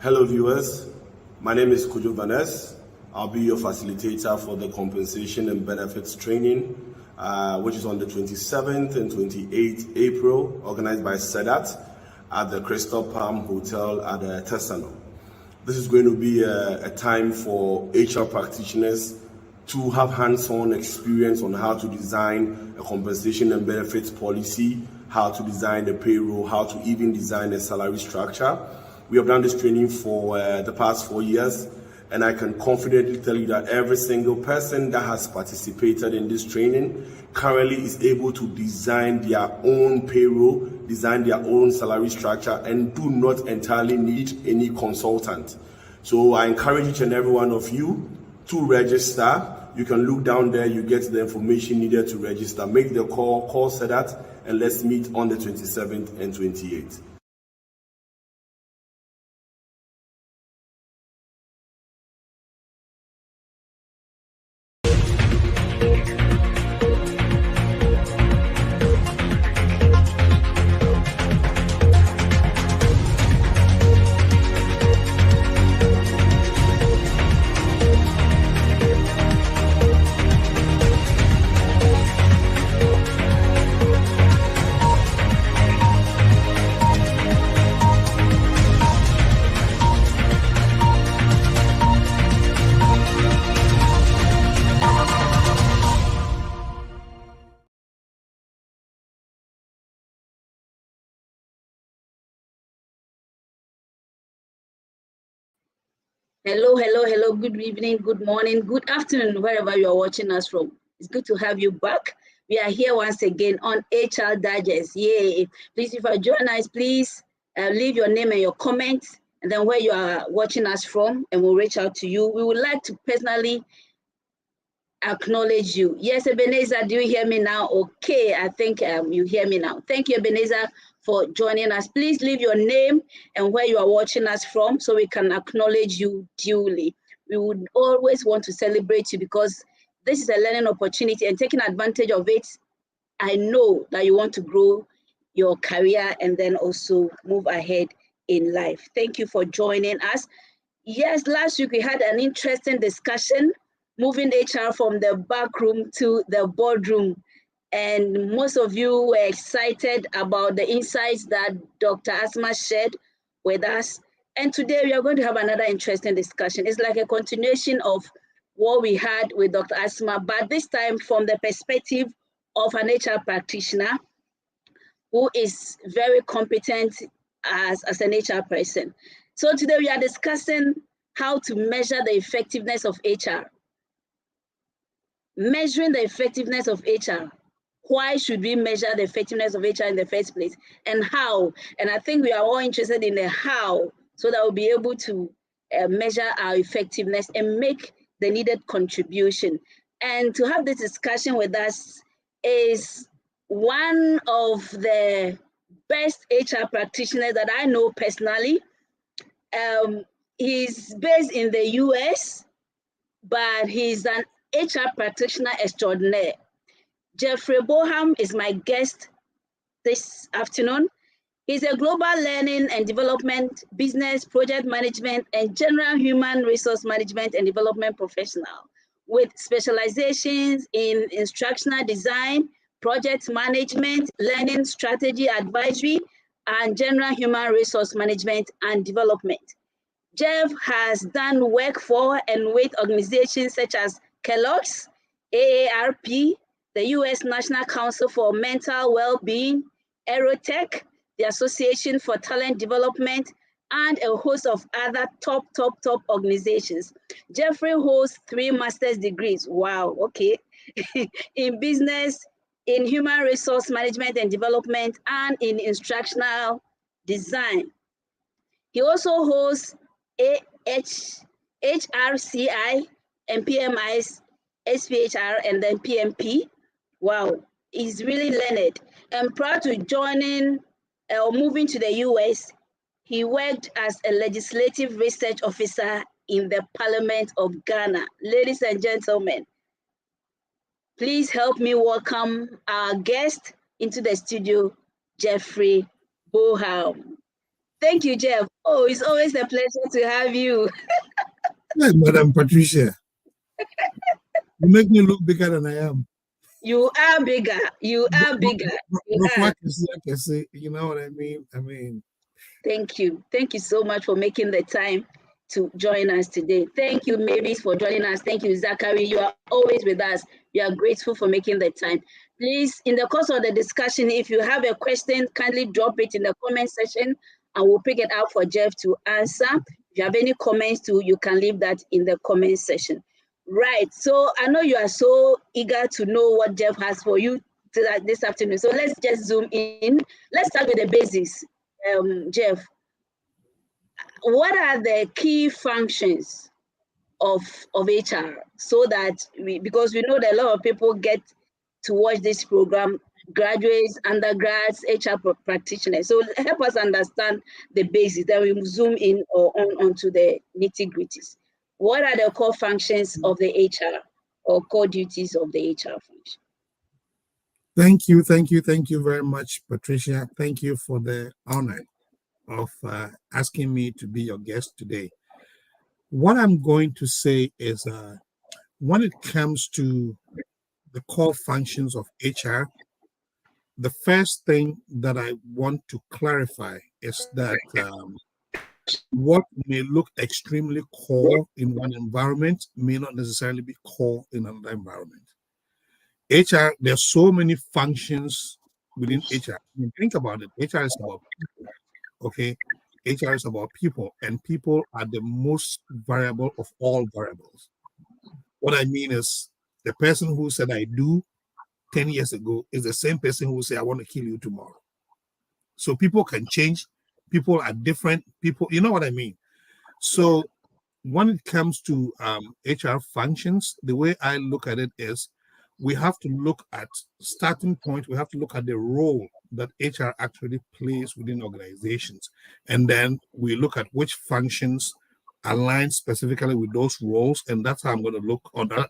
Hello viewers, my name is Kujo Vanes. I'll be your facilitator for the compensation and benefits training, which is on the 27th and 28th April, organized by SEDAT at the Crystal Palm Hotel at Tesano. This is going to be a time for HR practitioners to have hands-on experience on how to design a compensation and benefits policy, how to design a payroll, how to even design a salary structure. We have done this training for the past 4 years, and I can confidently tell you that every single person that has participated in this training currently is able to design their own payroll, design their own salary structure, and do not entirely need any consultant. So I encourage each and every one of you to register. You can look down there, you get the information needed to register. Make the call SEDAT, and let's meet on the 27th and 28th. Hello. Good evening, good morning, good afternoon, wherever you are watching us from. It's good to have you back. We are here once again on HR Digest. Yay. Please, if you join us, please leave your name and your comments, and then where you are watching us from, and we'll reach out to you. We would like to personally acknowledge you. Yes, Ebenezer, do you hear me now? Okay, I think you hear me now. Thank you, Ebenezer, for joining us. Please leave your name and where you are watching us from so we can acknowledge you duly. We would always want to celebrate you because this is a learning opportunity, and taking advantage of it, I know that you want to grow your career and then also move ahead in life. Thank you for joining us. Yes, last week we had an interesting discussion, moving HR from the back room to the boardroom. And most of you were excited about the insights that Dr. Asma shared with us. And today we are going to have another interesting discussion. It's like a continuation of what we had with Dr. Asma, but this time from the perspective of an HR practitioner who is very competent as an HR person. So today we are discussing how to measure the effectiveness of HR. Measuring the effectiveness of HR. Why should we measure the effectiveness of HR in the first place? And how? And I think we are all interested in the how, so that we'll be able to measure our effectiveness and make the needed contribution. And to have this discussion with us is one of the best HR practitioners that I know personally. He's based in the US, but he's an HR practitioner extraordinaire. Jeffrey Boham is my guest this afternoon. He's a global learning and development, business, project management, and general human resource management and development professional with specializations in instructional design, project management, learning strategy advisory, and general human resource management and development. Jeff has done work for and with organizations such as Kellogg's, AARP, the U.S. National Council for Mental Well-Being, Aerotech, the Association for Talent Development, and a host of other top organizations. Jeffrey holds 3 master's degrees, wow, okay, in business, in human resource management and development, and in instructional design. He also holds HRCI and PMI's SPHR and then PMP. Wow, he's really learned. And prior to joining or moving to the US, he worked as a legislative research officer in the Parliament of Ghana. Ladies and gentlemen, please help me welcome our guest into the studio, Jeffrey Boham. Thank you, Jeff. Oh, it's always a pleasure to have you. Yes, Madam Patricia. You make me look bigger than I am. You are bigger. You are bigger. You are. You know what I mean? Thank you. Thank you so much for making the time to join us today. Thank you, Mavis, for joining us. Thank you, Zachary. You are always with us. We are grateful for making the time. Please, in the course of the discussion, if you have a question, kindly drop it in the comment section and we'll pick it out for Jeff to answer. If you have any comments too, you can leave that in the comment section. Right. So I know you are so eager to know what Jeff has for you this afternoon. So let's just zoom in. Let's start with the basics. Jeff, what are the key functions of HR so that because we know that a lot of people get to watch this program, graduates, undergrads, HR practitioners. So help us understand the basics, then we zoom in or onto the nitty-gritties. What are the core functions of the HR or core duties of the HR function? Thank you very much, Patricia. Thank you for the honor of asking me to be your guest today. What I'm going to say is when it comes to the core functions of HR, the first thing that I want to clarify is that what may look extremely core in one environment may not necessarily be core in another environment. HR, there's so many functions within HR. I mean, think about it. HR is about people, okay? HR is about people, and people are the most variable of all variables. What I mean is the person who said I do 10 years ago is the same person who will say I want to kill you tomorrow. So people can change. People are different. People, you know what I mean? So when it comes to HR functions, the way I look at it is we have to look at starting point. We have to look at the role that HR actually plays within organizations. And then we look at which functions align specifically with those roles. And that's how I'm going to look on that.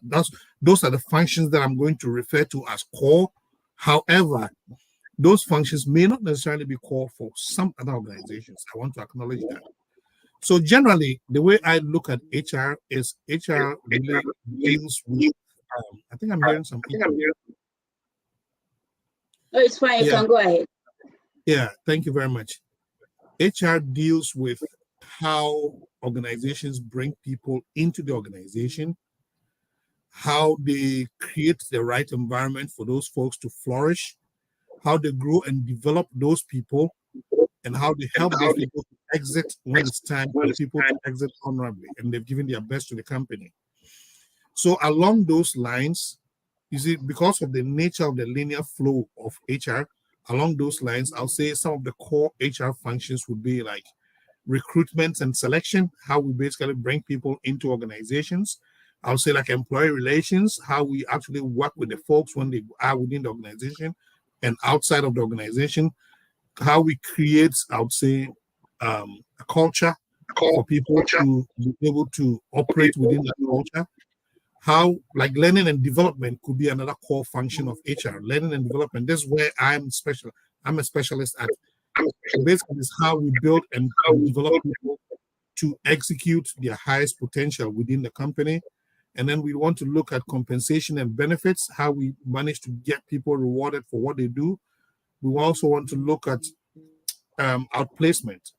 Those are the functions that I'm going to refer to as core. However, those functions may not necessarily be core for some other organizations. I want to acknowledge that. So generally, the way I look at HR is HR really deals with, I think I'm hearing some people. Oh, it's fine. You can go ahead. Yeah, thank you very much. HR deals with how organizations bring people into the organization, how they create the right environment for those folks to flourish, how they grow and develop those people, and how they help those people to exit when it's time for people to exit honorably and they've given their best to the company. So along those lines, you see, because of the nature of the linear flow of HR, along those lines, I'll say some of the core HR functions would be like recruitment and selection, how we basically bring people into organizations. I'll say like employee relations, how we actually work with the folks when they are within the organization and outside of the organization, how we create, I would say, a culture for people to be able to operate within that culture. How, like, learning and development could be another core function of HR. Learning and development, this is where I'm a specialist at. Basically, is how we build and develop people to execute their highest potential within the company. And then we want to look at compensation and benefits, how we manage to get people rewarded for what they do. We also want to look at outplacement.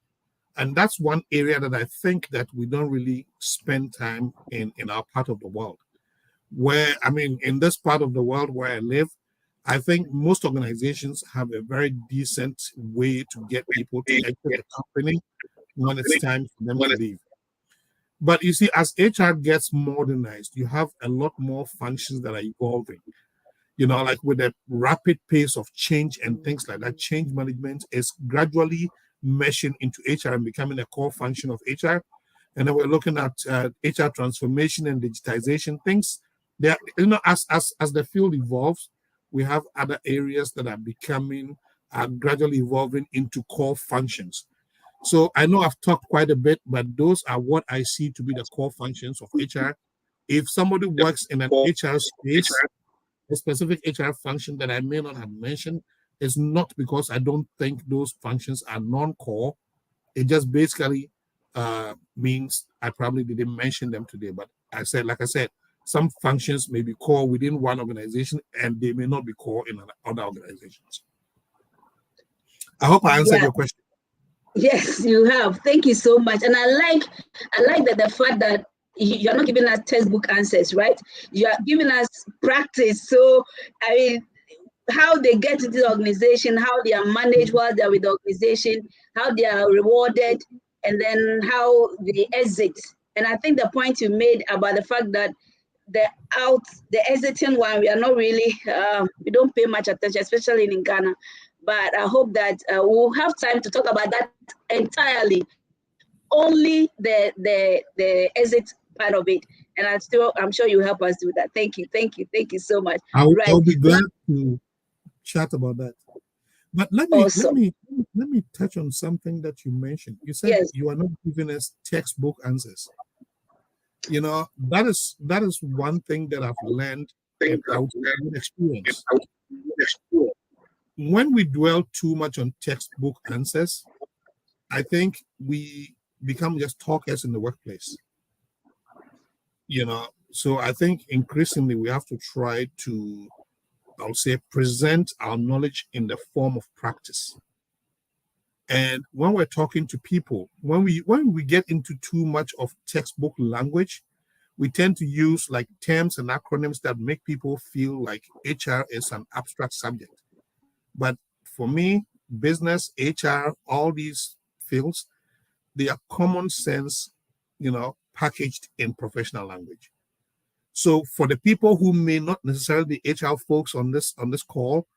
And that's one area that I think that we don't really spend time in our part of the world. Where, I mean, in this part of the world where I live, I think most organizations have a very decent way to get people to exit the company when it's time for them to leave. But you see, as HR gets modernized, you have a lot more functions that are evolving. You know, like with the rapid pace of change and things like that, change management is gradually meshing into HR and becoming a core function of HR. And then we're looking at HR transformation and digitization things. There, you know, as the field evolves, we have other areas that are gradually evolving into core functions. So I know I've talked quite a bit, but those are what I see to be the core functions of HR. If somebody works in an HR space, a specific HR function that I may not have mentioned is not because I don't think those functions are non-core. It just basically means I probably didn't mention them today, but like I said, some functions may be core within one organization and they may not be core in other organizations. I hope I answered your question. Yes, you have. Thank you so much. And I like that the fact that you're not giving us textbook answers, right? You are giving us practice. So, I mean, how they get into the organization, how they are managed while they're with the organization, how they are rewarded, and then how they exit. And I think the point you made about the fact that the exiting one, we are not really, we don't pay much attention, especially in Ghana. But I hope that we'll have time to talk about that entirely. Only the exit part of it. And I'm sure you help us do that. Thank you so much. I'll be glad to chat about that. But let me touch on something that you mentioned. You said you are not giving us textbook answers. You know, that is one thing that I've learned out of experience. When we dwell too much on textbook answers, I think we become just talkers in the workplace. You know, so I think increasingly we have to try to, I'll say, present our knowledge in the form of practice. And when we're talking to people, when we get into too much of textbook language, we tend to use like terms and acronyms that make people feel like HR is an abstract subject. But for me, business, HR, all these fields, they are common sense, you know, packaged in professional language. So for the people who may not necessarily be HR folks on this call,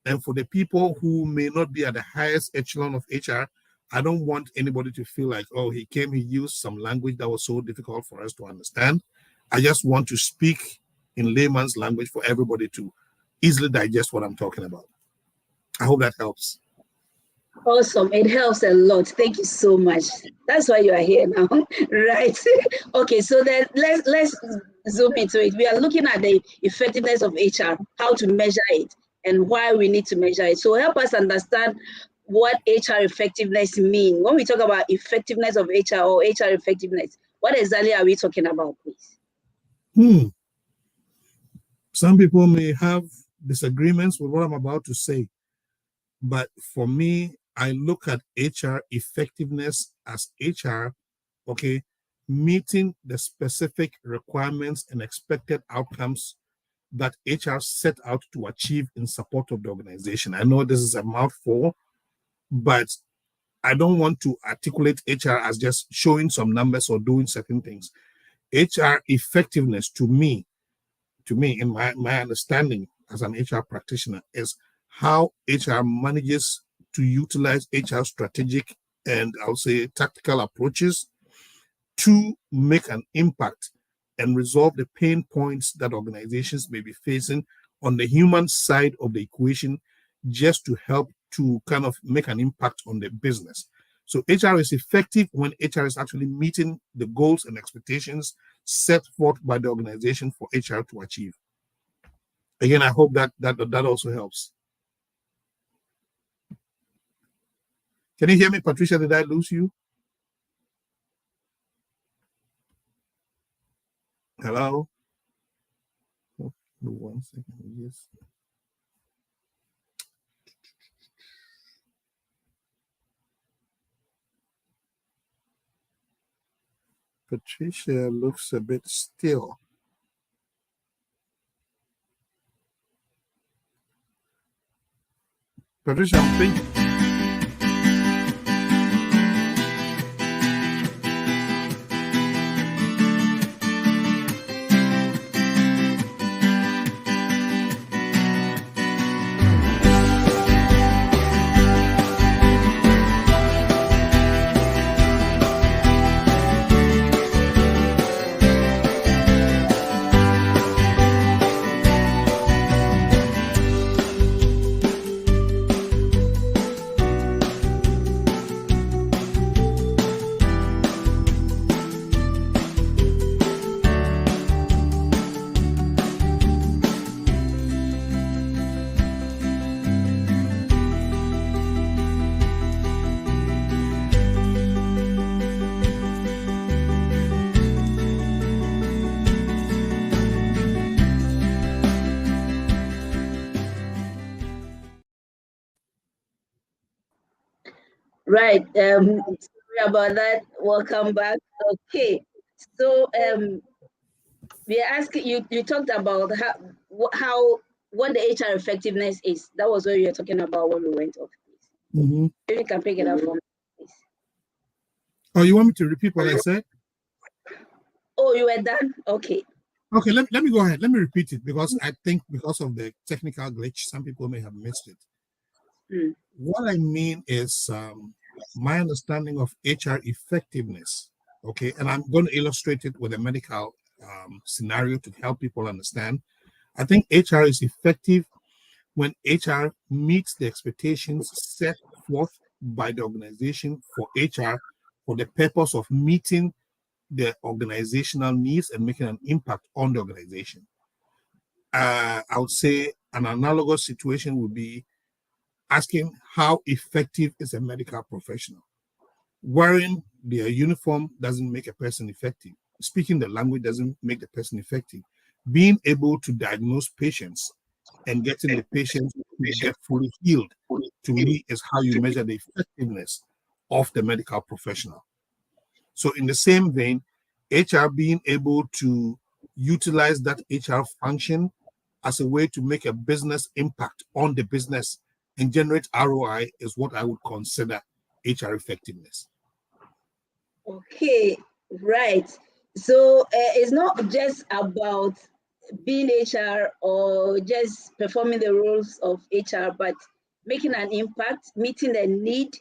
and for the people who may not be at the highest echelon of HR, I don't want anybody to feel like, oh, he used some language that was so difficult for us to understand. I just want to speak in layman's language for everybody to easily digest what I'm talking about. I hope that helps. Awesome. It helps a lot. Thank you so much. That's why you are here now. Right. Okay, so then let's zoom into it. We are looking at the effectiveness of HR, how to measure it, and why we need to measure it. So help us understand what HR effectiveness means. When we talk about effectiveness of HR or HR effectiveness, what exactly are we talking about, please? Some people may have disagreements with what I'm about to say, but for me, I look at HR effectiveness as HR, meeting the specific requirements and expected outcomes that HR set out to achieve in support of the organization. I know this is a mouthful, but I don't want to articulate HR as just showing some numbers or doing certain things. HR effectiveness to me, in my understanding as an HR practitioner, is how HR manages to utilize HR strategic and I'll say tactical approaches to make an impact and resolve the pain points that organizations may be facing on the human side of the equation, just to help to kind of make an impact on the business. So HR is effective when HR is actually meeting the goals and expectations set forth by the organization for HR to achieve. Again, I hope that also helps. Can you hear me, Patricia? Did I lose you? Hello? Oh, 1 second. Yes. Patricia looks a bit still. Patricia, I'm thinking. Right. Sorry about that. Welcome back. Okay. So we are asking you. You talked about how what the HR effectiveness is. That was what you were talking about when we went off. Mhm. Maybe you can pick it up from. Please. Oh, you want me to repeat what I said? Oh, you were done. Okay. Okay, let me go ahead. Let me repeat it because I think because of the technical glitch, some people may have missed it. Mm. What I mean is my understanding of HR effectiveness. Okay, and I'm going to illustrate it with a medical scenario to help people understand. I think HR is effective when HR meets the expectations set forth by the organization for HR for the purpose of meeting the organizational needs and making an impact on the organization. I would say an analogous situation would be asking how effective is a medical professional. Wearing their uniform doesn't make a person effective. Speaking the language doesn't make the person effective. Being able to diagnose patients and getting the patients to get fully healed, to me, is how you measure the effectiveness of the medical professional. So, in the same vein, HR being able to utilize that HR function as a way to make a business impact on the business and generate ROI is what I would consider HR effectiveness. Okay. Right. So it's not just about being HR or just performing the roles of HR, but making an impact, meeting the need,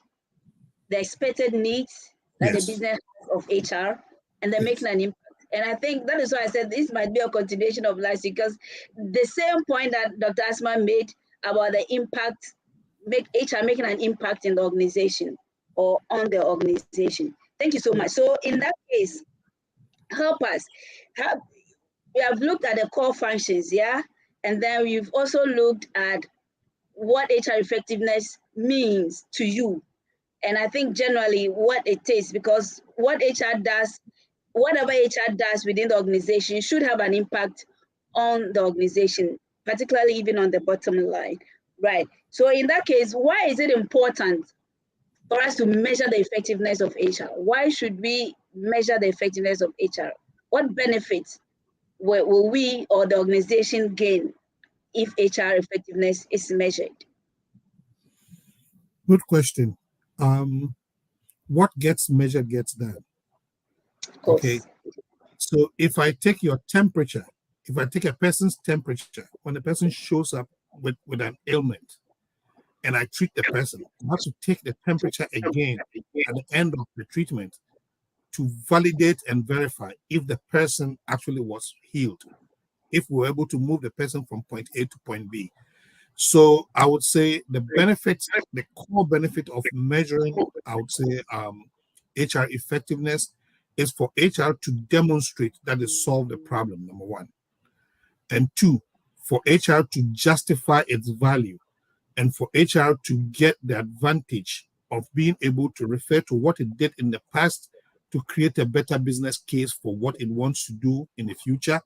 the expected needs that the Yes. business has of HR, and then Yes. making an impact. And I think that is why I said this might be a continuation of last week, because the same point that Dr. Asma made about the impact, make HR making an impact in the organization or on the organization. Thank you so much. So in that case, help us. We have looked at the core functions, yeah? And then we've also looked at what HR effectiveness means to you. And I think generally what it is, because what HR does, whatever HR does within the organization should have an impact on the organization, particularly even on the bottom line, right? So in that case, why is it important for us to measure the effectiveness of HR? Why should we measure the effectiveness of HR? What benefits will we or the organization gain if HR effectiveness is measured? Good question. What gets measured gets done. Of Okay. course. So if I take your temperature, if I take a person's temperature, when the person shows up with an ailment and I treat the person, I have to take the temperature again at the end of the treatment to validate and verify if the person actually was healed, if we were able to move the person from point A to point B. So I would say the benefits, the core benefit of measuring, I would say, HR effectiveness is for HR to demonstrate that they solved the problem, number one. And two, for HR to justify its value and for HR to get the advantage of being able to refer to what it did in the past to create a better business case for what it wants to do in the future.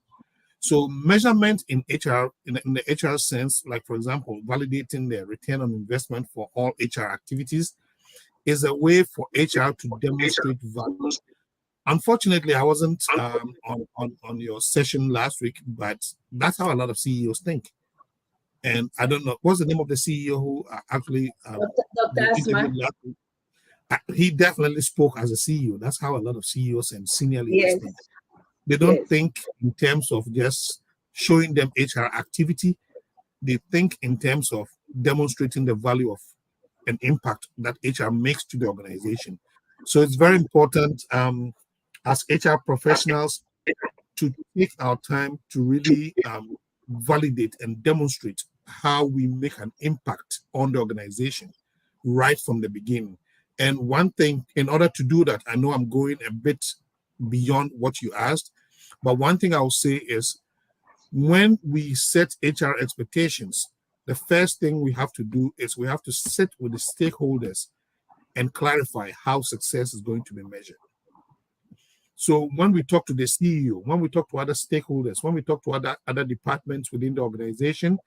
So measurement in HR, in the HR sense, like for example, validating the return on investment for all HR activities is a way for HR to demonstrate value. Unfortunately, I wasn't on your session last week, but that's how a lot of CEOs think. And I don't know, what's the name of the CEO who actually Dr. you Asma. interviewed last week? He definitely spoke as a CEO. That's how a lot of CEOs and senior leaders Yes. think. They don't Yes. think in terms of just showing them HR activity. They think in terms of demonstrating the value of an impact that HR makes to the organization. So it's very important as HR professionals to take our time to really validate and demonstrate how we make an impact on the organization right from the beginning. And one thing, in order to do that, I know I'm going a bit beyond what you asked, but one thing I'll say is when we set HR expectations, the first thing we have to do is we have to sit with the stakeholders and clarify how success is going to be measured. So when we talk to the CEO, when we talk to other stakeholders, when we talk to other departments within the organization,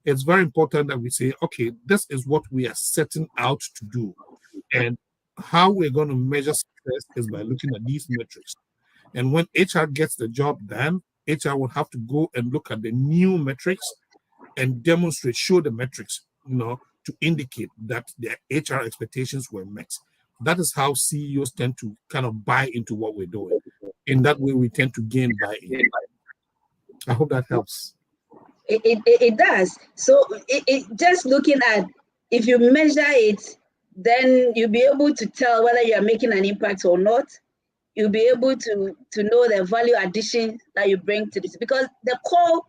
it's very important that we say, okay, this is what we are setting out to do. And how we're going to measure success is by looking at these metrics. And when HR gets the job done, HR will have to go and look at the new metrics and demonstrate, show the metrics, to indicate that their HR expectations were met. That is how CEOs tend to kind of buy into what we're doing. In that way, we tend to gain buy-in. I hope that helps. It does. So just looking at, if you measure it, then you'll be able to tell whether you are making an impact or not. You'll be able to know the value addition that you bring to this, because the call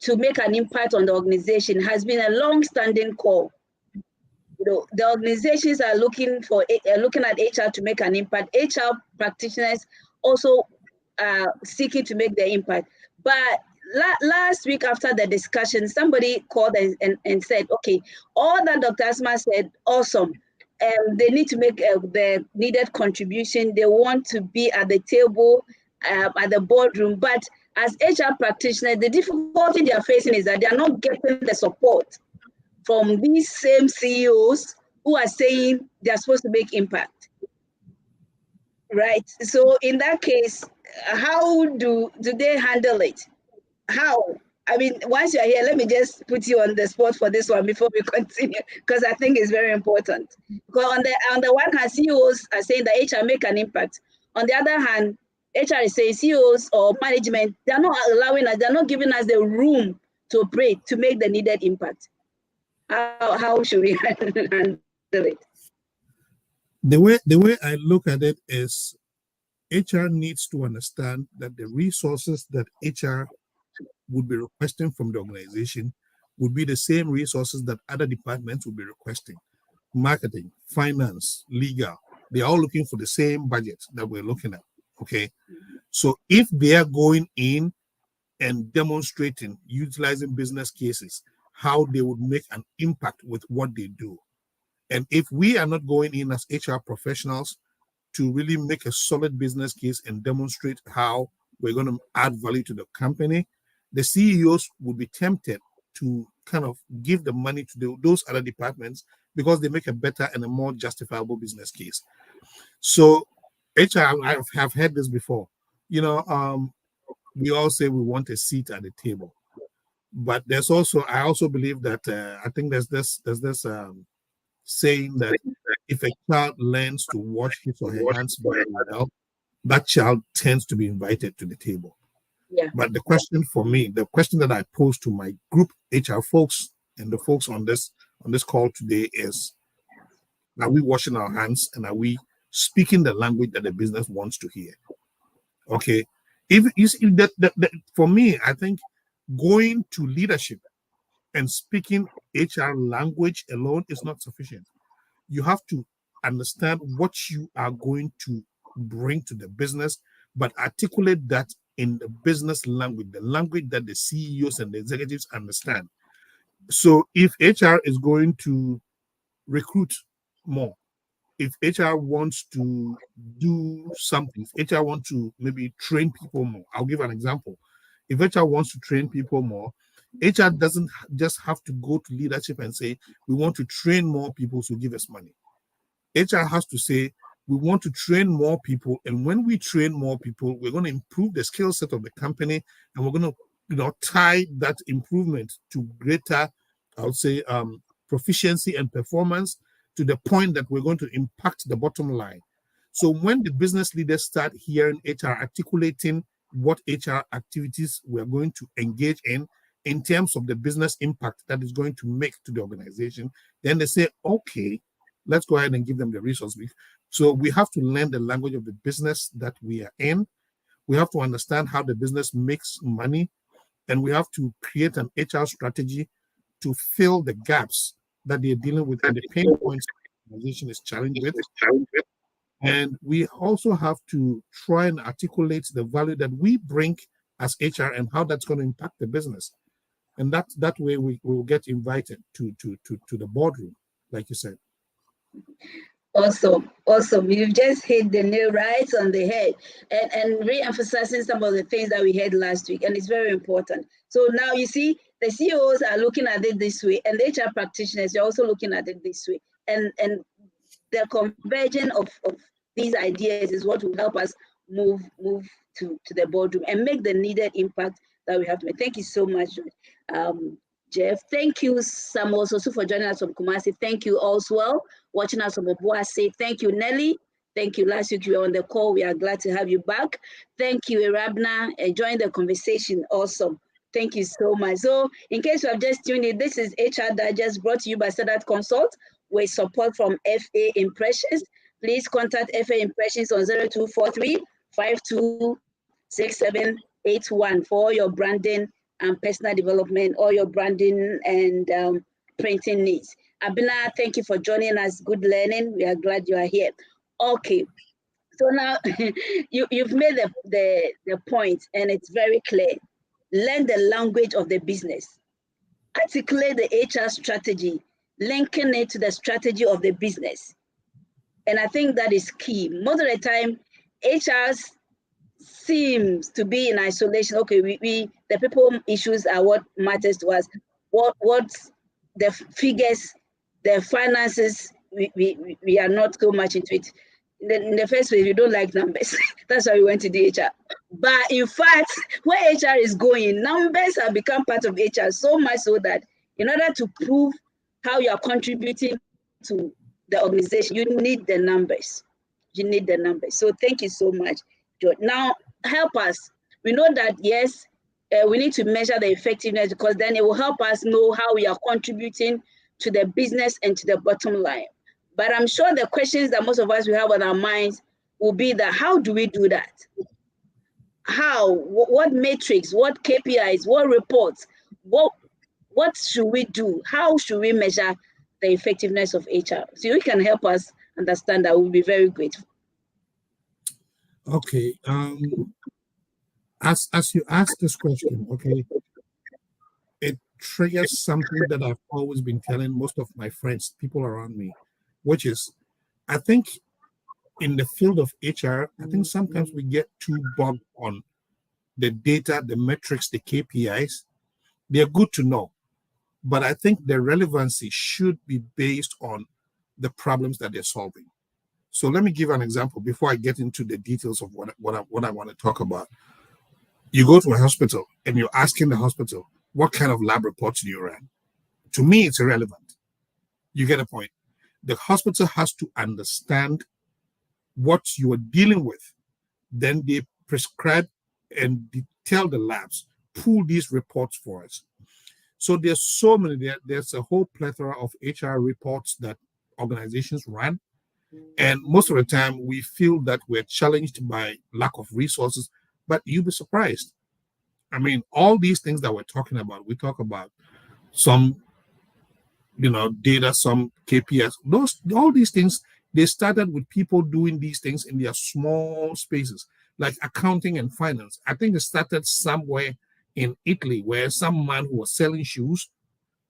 to make an impact on the organization has been a long-standing call. The organizations are looking at HR to make an impact. HR practitioners also are seeking to make their impact. But last week after the discussion, somebody called and said, okay, all that Dr. Asma said, awesome. They need to make the needed contribution. They want to be at the table, at the boardroom. But as HR practitioners, the difficulty they are facing is that they are not getting the support from these same CEOs who are saying they are supposed to make impact, right? So in that case, how do they handle it? How? I mean, once you're here, let me just put you on the spot for this one before we continue, because I think it's very important. Because on the one hand, CEOs are saying that HR make an impact. On the other hand, HR is saying CEOs or management, they're not allowing us, they're not giving us the room to operate, to make the needed impact. How should we handle it? The way I look at it is, HR needs to understand that the resources that HR would be requesting from the organization would be the same resources that other departments would be requesting. Marketing, finance, legal, they're all looking for the same budget that we're looking at. Okay. So if they are going in and demonstrating, utilizing business cases, how they would make an impact with what they do. And if we are not going in as HR professionals to really make a solid business case and demonstrate how we're going to add value to the company, the CEOs would be tempted to kind of give the money to those other departments because they make a better and a more justifiable business case. So HR, I have heard this before. We all say we want a seat at the table. But I also believe that I think there's this saying that if a child learns to wash his or her hands very well, that child tends to be invited to the table. Yeah. But the question for me, the question that I pose to my group HR folks and the folks on this call today is, are we washing our hands and are we speaking the language that the business wants to hear? Okay. If you see that for me, I think going to leadership and speaking HR language alone is not sufficient. You have to understand what you are going to bring to the business, but articulate that in the business language, the language that the CEOs and the executives understand. So if HR is going to recruit more, if HR wants to do something, if HR wants to maybe train people more, I'll give an example. If HR wants to train people more, HR doesn't just have to go to leadership and say, we want to train more people, so give us money. HR has to say, we want to train more people, and when we train more people, we're going to improve the skill set of the company, and we're going to tie that improvement to greater, I would say, proficiency and performance, to the point that we're going to impact the bottom line. So when the business leaders start hearing HR articulating what HR activities we're going to engage in terms of the business impact that is going to make to the organization, then they say, okay, let's go ahead and give them the resources. So we have to learn the language of the business that we are in. We have to understand how the business makes money, and we have to create an HR strategy to fill the gaps that they're dealing with and the pain points the organization is challenged with. And we also have to try and articulate the value that we bring as HR and how that's going to impact the business. And that way we will get invited to the boardroom, like you said. Awesome. You've just hit the nail right on the head, and re-emphasizing some of the things that we heard last week, and it's very important. So now you see, the CEOs are looking at it this way, and the HR practitioners are also looking at it this way. And the convergence of these ideas is what will help us move to the boardroom and make the needed impact that we have to make. Thank you so much, Jeff. Thank you, Samuel Sosu, for joining us from Kumasi. Thank you, Oswell, watching us from Obuasi. Thank you, Nelly. Thank you. Last week you were on the call. We are glad to have you back. Thank you, Irabna, enjoying the conversation. Awesome. Thank you so much. So, in case you have just tuned in, this is HR Digest brought to you by Standard Consult with support from FA Impressions. Please contact FA Impressions on 0243 526781 for all your branding and personal development, all your branding and printing needs. Abina, thank you for joining us. Good learning. We are glad you are here. Okay, so now you've made the point, and it's very clear. Learn the language of the business. Articulate the HR strategy, linking it to the strategy of the business. And I think that is key. Most of the time, HR seems to be in isolation. Okay, the people issues are what matters to us. What the figures, the finances, we are not so much into it. In the first place, we don't like numbers. That's why we went to the HR. But in fact, where HR is going, numbers have become part of HR, so much so that in order to prove how you are contributing to the organization, you need the numbers. You need the numbers. So thank you so much, George. Now, help us. We know that, yes, we need to measure the effectiveness, because then it will help us know how we are contributing to the business and to the bottom line. But I'm sure the questions that most of us will have on our minds will be that, how do we do that? How? What metrics? What KPIs? What reports? What should we do? How should we measure the effectiveness of HR? So you can help us understand that. We'll be very grateful. Okay. As you ask this question, okay, it triggers something that I've always been telling most of my friends, people around me, which is, I think in the field of HR, I think sometimes we get too bogged on the data, the metrics, the KPIs. They're good to know, but I think the relevancy should be based on the problems that they're solving. So let me give an example before I get into the details of what I want to talk about. You go to a hospital and you're asking the hospital, what kind of lab reports do you run? To me, it's irrelevant. You get a point. The hospital has to understand what you are dealing with. Then they prescribe and tell the labs, pull these reports for us. So there's so many, there's a whole plethora of HR reports that organizations run. And most of the time we feel that we're challenged by lack of resources, but you'll be surprised. I mean, all these things that we're talking about, we talk about some, data, some KPIs, all these things, they started with people doing these things in their small spaces, like accounting and finance. I think it started somewhere in Italy, where some man who was selling shoes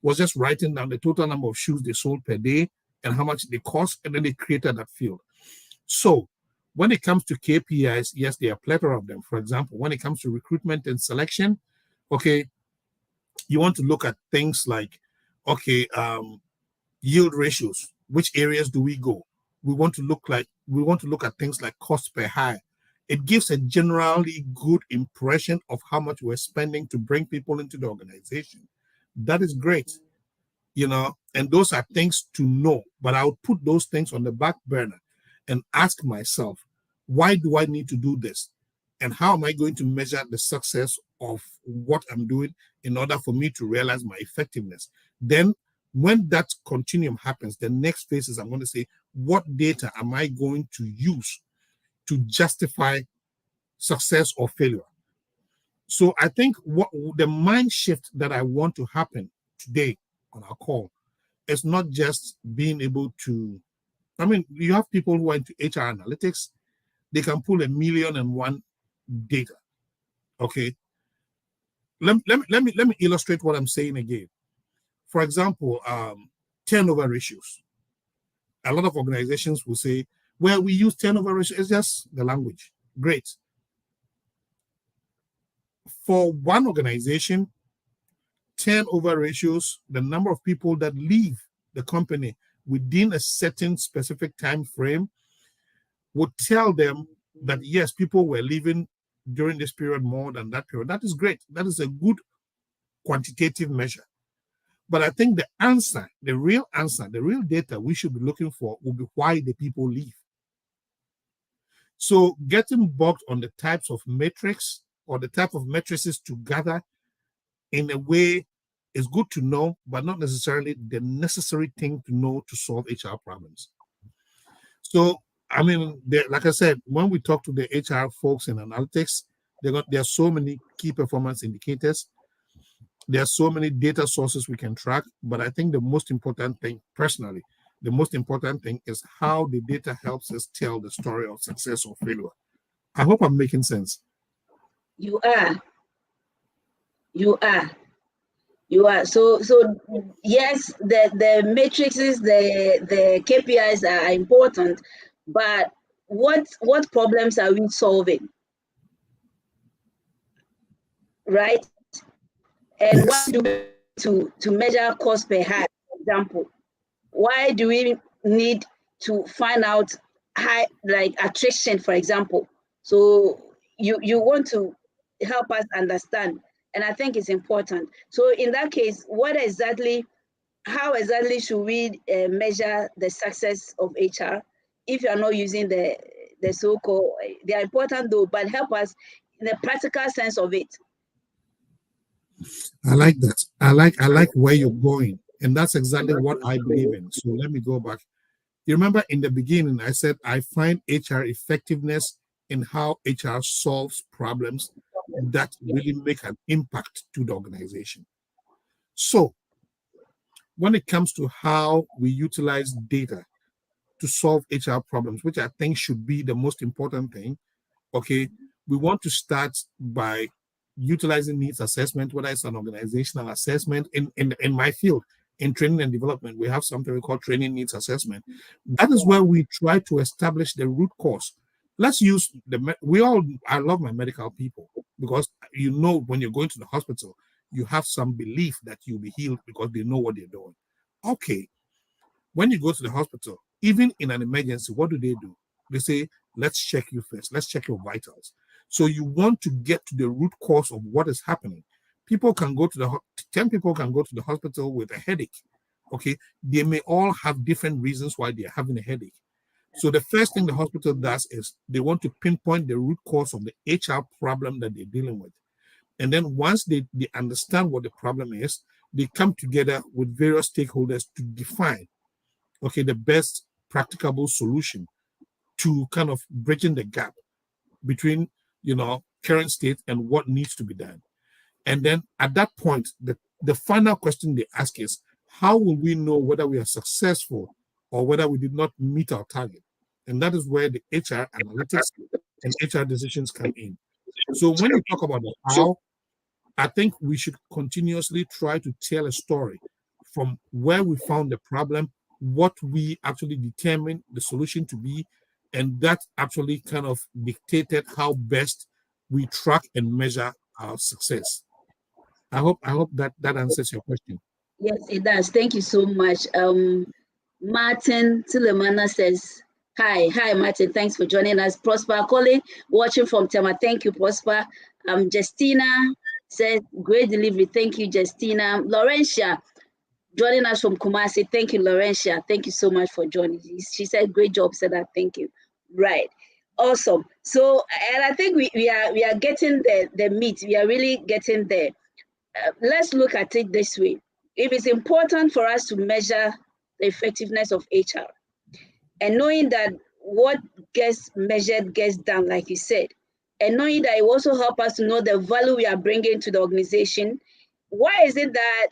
was just writing down the total number of shoes they sold per day and how much they cost, and then they created that field. So when it comes to KPIs, yes, there are a plethora of them. For example, when it comes to recruitment and selection, okay, you want to look at things like, okay, yield ratios. Which areas do we go? We want to look at things like cost per hire. It gives a generally good impression of how much we're spending to bring people into the organization. That is great, and those are things to know. But I would put those things on the back burner and ask myself, why do I need to do this? And how am I going to measure the success of what I'm doing in order for me to realize my effectiveness? Then when that continuum happens, the next phase is I'm going to say, what data am I going to use to justify success or failure? So I think what the mind shift that I want to happen today on our call is not just being able to, you have people who are into HR analytics, they can pull 1,000,001 data. Okay. Let me illustrate what I'm saying again. For example, turnover ratios. A lot of organizations will say, well, we use turnover ratio. It's just the language. Great. For one organization, turnover ratios, the number of people that leave the company within a certain specific time frame would tell them that yes, people were living during this period more than that period. That is great. That is a good quantitative measure. But I think the answer, the real data we should be looking for will be why the people leave. So getting bogged on the types of metrics or the type of matrices to gather in a way is good to know, but not necessarily the necessary thing to know to solve HR problems. So, I mean, like I said, when we talk to the HR folks in analytics, there are so many key performance indicators. There are so many data sources we can track, but I think the most important thing, personally, the most important thing is how the data helps us tell the story of success or failure. I hope I'm making sense. You are. You are. You are. So yes, the matrices, the KPIs are important, but what problems are we solving? Right? And Yes. what do we to measure cost per head, for example? Why do we need to find out high, like attrition, for example? So you want to help us understand, and I think it's important. So in that case, how exactly should we measure the success of HR if you are not using the so-called, they are important though, but help us in the practical sense of it. I like that. I like where you're going. And that's exactly what I believe in. So let me go back. You remember in the beginning, I said I find HR effectiveness in how HR solves problems that really make an impact to the organization. So when it comes to how we utilize data to solve HR problems, which I think should be the most important thing, okay, we want to start by utilizing needs assessment, whether it's an organizational assessment. In my field, in training and development, we have something we call training needs assessment. That is where we try to establish the root cause. Let's use I love my medical people because when you're going to the hospital, you have some belief that you'll be healed because they know what they're doing. Okay, when you go to the hospital, even in an emergency, what do? They say, let's check you first. Let's check your vitals. So you want to get to the root cause of what is happening. 10 people can go to the hospital with a headache. Okay, they may all have different reasons why they're having a headache. So the first thing the hospital does is they want to pinpoint the root cause of the HR problem that they're dealing with. And then once they understand what the problem is, they come together with various stakeholders to define, okay, the best practicable solution to kind of bridging the gap between, current state and what needs to be done. And then at that point, the final question they ask is, how will we know whether we are successful or whether we did not meet our target? And that is where the HR analytics and HR decisions come in. So when you talk about the how, I think we should continuously try to tell a story from where we found the problem, what we actually determined the solution to be, and that actually kind of dictated how best we track and measure our success. I hope that answers your question. Yes, it does. Thank you so much. Martin Tilemana says, hi, Martin. Thanks for joining us. Prosper Colley, watching from Tema. Thank you, Prosper. Justina says, great delivery. Thank you, Justina. Laurentia, joining us from Kumasi. Thank you, Laurentia. Thank you so much for joining. She said, great job, said that. Thank you. Right. Awesome. So, and I think we are getting the meat. We are really getting there. Let's look at it this way. If it's important for us to measure the effectiveness of HR, and knowing that what gets measured gets done, like you said, and knowing that it will also help us to know the value we are bringing to the organization, why is it that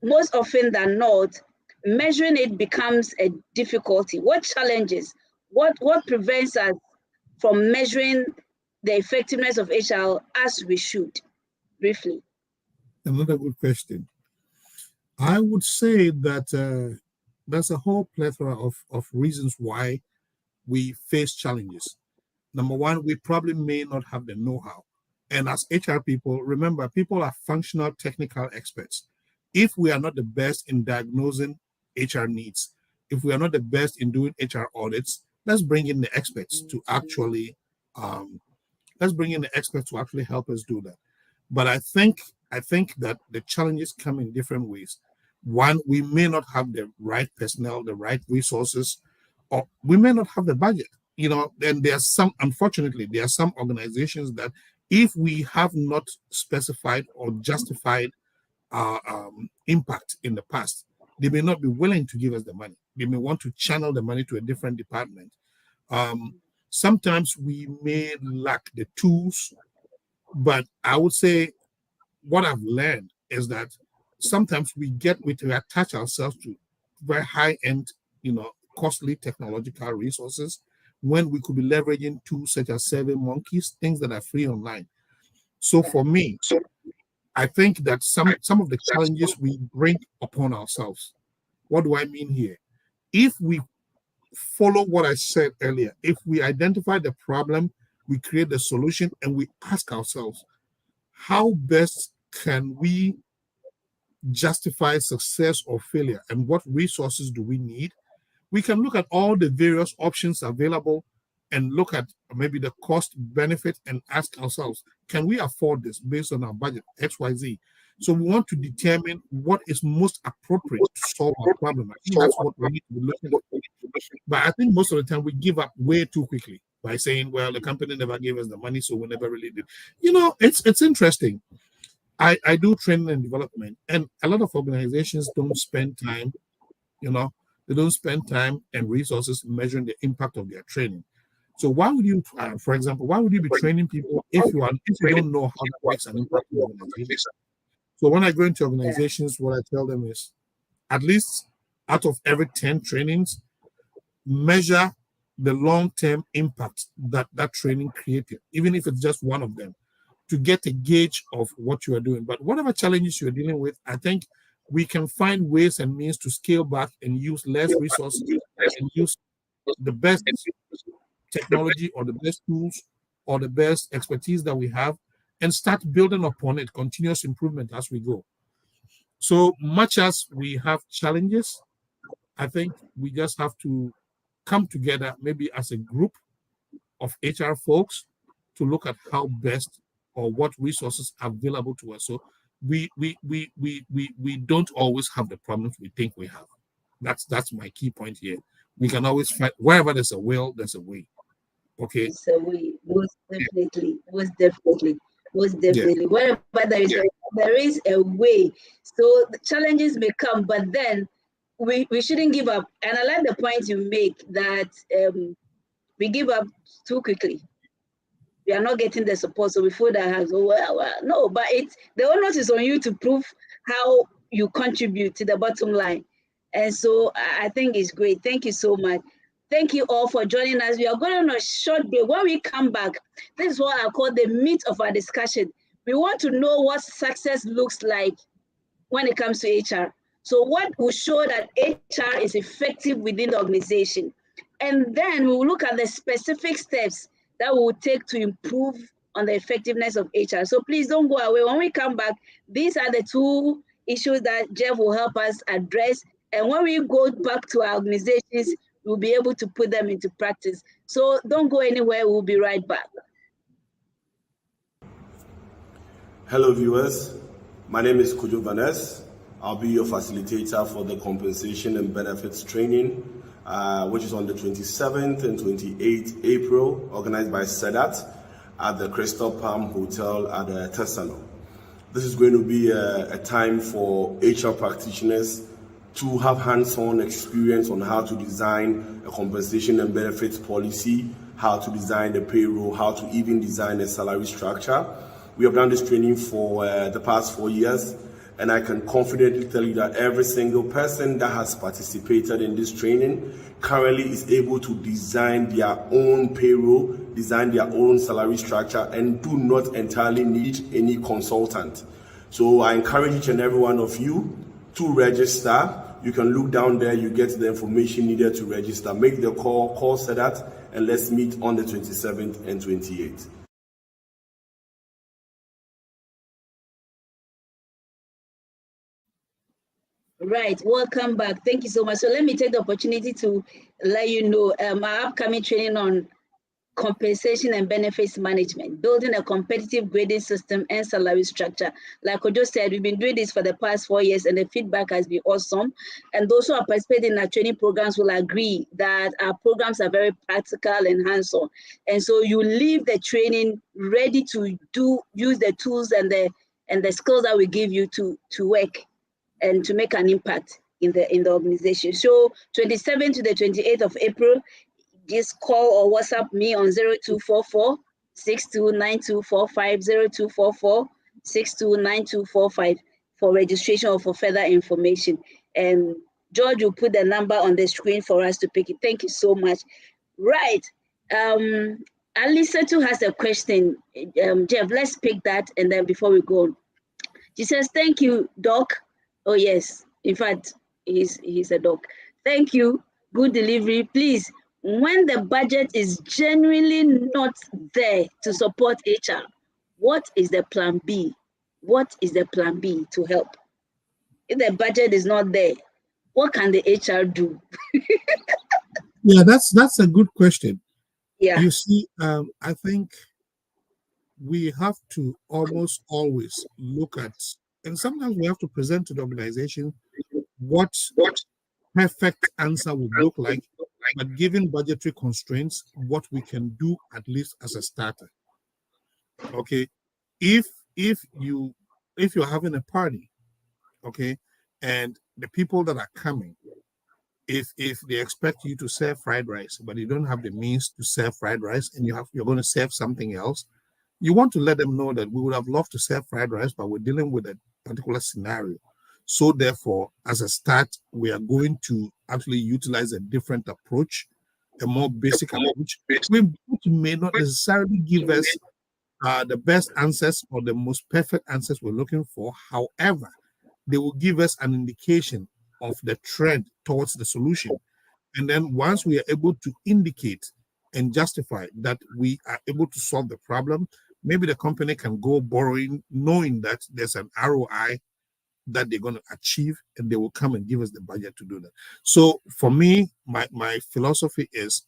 most often than not, measuring it becomes a difficulty? What challenges, what prevents us from measuring the effectiveness of HR as we should? Briefly. Another good question. I would say that there's a whole plethora of reasons why we face challenges. Number one, we probably may not have the know-how. And as HR people, remember, people are functional technical experts. If we are not the best in diagnosing HR needs, if we are not the best in doing HR audits, let's bring in the experts to actually help us do that. But I think that the challenges come in different ways. One, we may not have the right personnel, the right resources, or we may not have the budget. And unfortunately, there are some organizations that if we have not specified or justified our impact in the past, they may not be willing to give us the money. They may want to channel the money to a different department. Sometimes we may lack the tools, but I would say what I've learned is that sometimes we attach ourselves to very high-end, costly technological resources when we could be leveraging tools such as SurveyMonkey, things that are free online. So for me, I think that some of the challenges we bring upon ourselves. What do I mean here? If we follow what I said earlier, if we identify the problem, we create the solution, and we ask ourselves, how best can we justify success or failure, and what resources do we need? We can look at all the various options available and look at maybe the cost benefit and ask ourselves, can we afford this based on our budget, XYZ? So we want to determine what is most appropriate to solve our problem. I think that's what we need to be looking at. But I think most of the time we give up way too quickly by saying, well, the company never gave us the money, so we never really did. It's interesting. I do training and development, and a lot of organizations don't spend time, they don't spend time and resources measuring the impact of their training. So why would you, for example, why would you be training people if you don't know how that makes an impact in the organization? So when I go into organizations, what I tell them is, at least out of every 10 trainings, measure the long-term impact that training created, even if it's just one of them, to get a gauge of what you are doing. But whatever challenges you're dealing with, I think we can find ways and means to scale back and use less resources and use the best technology or the best tools or the best expertise that we have and start building upon it, continuous improvement as we go. So much as we have challenges, I think we just have to come together, maybe as a group of HR folks, to look at how best or what resources are available to us. So we don't always have the problems we think we have. That's my key point here. We can always find, wherever there's a will, there's a way. Okay. So most definitely. Yeah. Wherever there is a way. So the challenges may come, but then we shouldn't give up. And I like the point you make that we give up too quickly. We are not getting the support, so we feel that no, but the onus is on you to prove how you contribute to the bottom line. And so I think it's great. Thank you so much. Thank you all for joining us. We are going on a short break. When we come back, this is what I call the meat of our discussion. We want to know what success looks like when it comes to HR. So what will show that HR is effective within the organization? And then we will look at the specific steps that we will take to improve on the effectiveness of HR. So please don't go away. When we come back, these are the two issues that Jeff will help us address. And when we go back to our organizations, we'll be able to put them into practice. So don't go anywhere. We'll be right back. Hello, viewers. My name is Kojo Vaness. I'll be your facilitator for the compensation and benefits training, which is on the 27th and 28th April, organized by SEDAT at the Crystal Palm Hotel at Tesano. This is going to be a time for HR practitioners to have hands-on experience on how to design a compensation and benefits policy, how to design the payroll, how to even design a salary structure. We have done this training for the past 4 years, and I can confidently tell you that every single person that has participated in this training currently is able to design their own payroll, design their own salary structure, and do not entirely need any consultant. So I encourage each and every one of you to register. You can look down there, you get the information needed to register. Make the call SEDAT, and let's meet on the 27th and 28th. Right, welcome back. Thank you so much. So let me take the opportunity to let you know our upcoming training on compensation and benefits management, building a competitive grading system and salary structure. Like Ojo said, we've been doing this for the past 4 years and the feedback has been awesome. And those who are participating in our training programs will agree that our programs are very practical and hands-on. And so you leave the training ready to use the tools and the skills that we give you to work and to make an impact in the organization. So 27th to the 28th of April, just call or WhatsApp me on 0244 629245, 0244 629245 for registration or for further information. And George will put the number on the screen for us to pick it. Thank you so much. Right. Alisa too has a question. Jeff, let's pick that and then before we go. She says, thank you, Doc. Oh, yes. In fact, he's a doc. Thank you. Good delivery. Please, when the budget is genuinely not there to support HR, what is the plan B? What is the plan B to help? If the budget is not there, what can the HR do? Yeah, that's a good question. Yeah. You see, I think we have to almost always look at, and sometimes we have to present to the organization what perfect answer would look like, but given budgetary constraints, what we can do at least as a starter. Okay, if you're having a party, okay, and the people that are coming, if they expect you to serve fried rice, but you don't have the means to serve fried rice, and you're going to serve something else, you want to let them know that we would have loved to serve fried rice, but we're dealing with a particular scenario. So therefore, as a start, we are going to actually utilize a different approach, a more basic approach, which may not necessarily give us the best answers or the most perfect answers we're looking for. However, they will give us an indication of the trend towards the solution. And then once we are able to indicate and justify that we are able to solve the problem, maybe the company can go borrowing, knowing that there's an ROI that they're going to achieve, and they will come and give us the budget to do that. So for me, my philosophy is,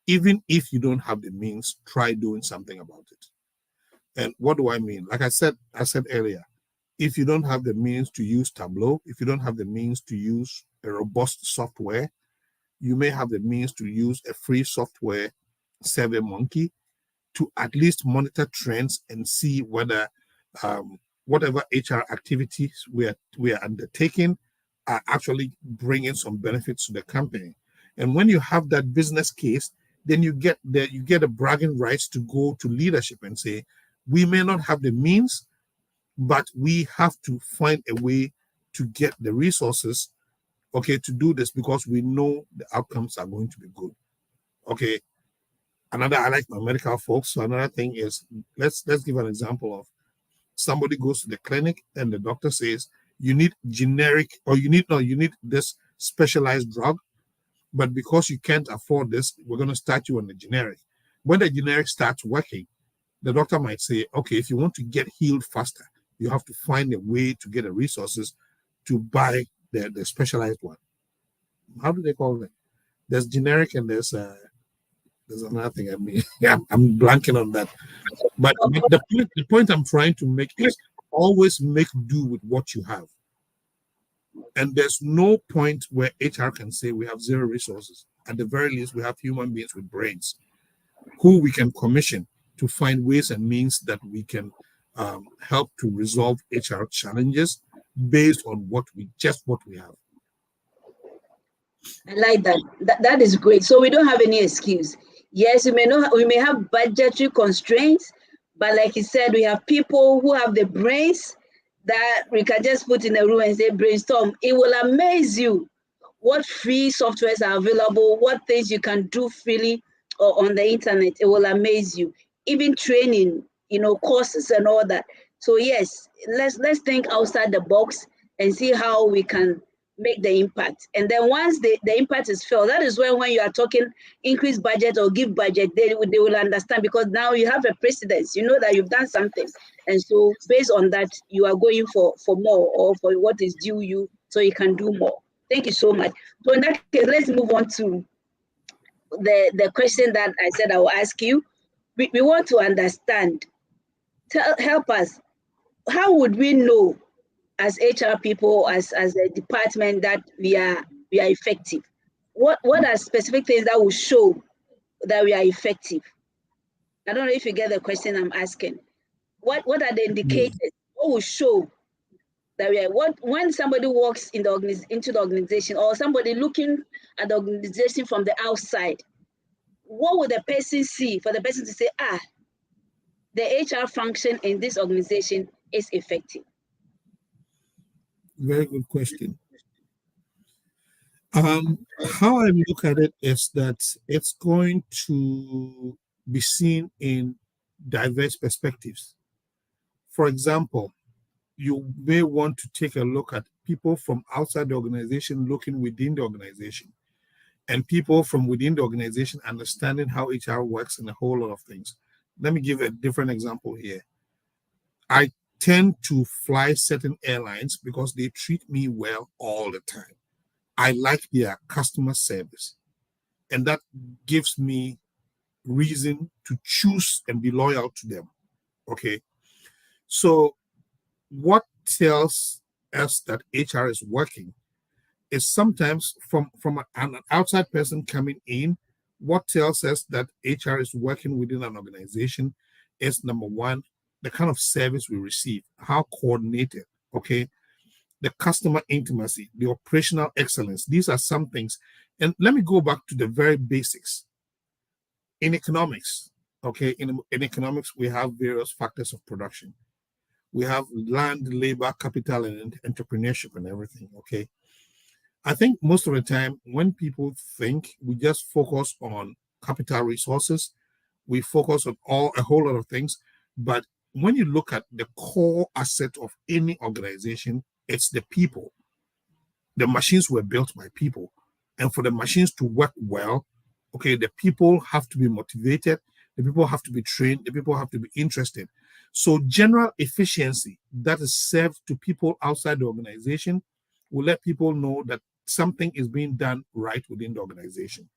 even if you don't have the means, try doing something about it. And what do I mean? Like I said earlier, if you don't have the means to use Tableau, if you don't have the means to use a robust software, you may have the means to use a free software, SurveyMonkey, to at least monitor trends and see whether whatever HR activities we are undertaking are actually bringing some benefits to the company. And when you have that business case, then you get a bragging rights to go to leadership and say, we may not have the means, but we have to find a way to get the resources, okay, to do this, because we know the outcomes are going to be good. Okay. I like my medical folks. So another thing is, let's give an example of somebody goes to the clinic and the doctor says, you need generic, or you need this specialized drug, but because you can't afford this, we're going to start you on the generic. When the generic starts working, the doctor might say, okay, if you want to get healed faster, you have to find a way to get the resources to buy the specialized one. How do they call it? There's generic and there's another thing. I mean, I'm blanking on that. But the point I'm trying to make is always make do with what you have. And there's no point where HR can say we have zero resources. At the very least, we have human beings with brains who we can commission to find ways and means that we can help to resolve HR challenges based on what we have. I like that. That is great. So we don't have any excuse. Yes, we may have budgetary constraints, but like you said, we have people who have the brains that we can just put in a room and say brainstorm. It will amaze you what free softwares are available, what things you can do freely or on the internet. It will amaze you. Even training, courses and all that. So yes, let's think outside the box and see how we can make the impact. And then once the impact is felt, that is when you are talking increase budget or give budget, they will understand, because now you have a precedence, you know that you've done something. And so based on that, you are going for more, or for what is due you so you can do more. Thank you so much. So in that case, let's move on to the question that I said I will ask you. We want to understand. Help us. How would we know as HR people, as a department, that we are effective? What are specific things that will show that we are effective? I don't know if you get the question I'm asking. What are the indicators? What will show that we are, when somebody walks into the organization, or somebody looking at the organization from the outside, what would the person see for the person to say, the HR function in this organization is effective? Very good question. How I look at it is that it's going to be seen in diverse perspectives. For example, you may want to take a look at people from outside the organization looking within the organization, and people from within the organization understanding how HR works and a whole lot of things. Let me give a different example here. I tend to fly certain airlines because they treat me well all the time. I like their customer service, and that gives me reason to choose and be loyal to them. Okay. So what tells us that HR is working is sometimes from an outside person coming in, what tells us that HR is working within an organization is, number one, the kind of service we receive, how coordinated, okay, the customer intimacy, the operational excellence. These are some things. And let me go back to the very basics. In economics, okay, in economics, we have various factors of production. We have land, labor, capital, and entrepreneurship and everything, okay? I think most of the time when people think, we just focus on capital resources, we focus on a whole lot of things. But when you look at the core asset of any organization, it's the people. The machines were built by people. And for the machines to work well, okay, the people have to be motivated, the people have to be trained, the people have to be interested. So general efficiency that is served to people outside the organization will let people know that something is being done right within the organization.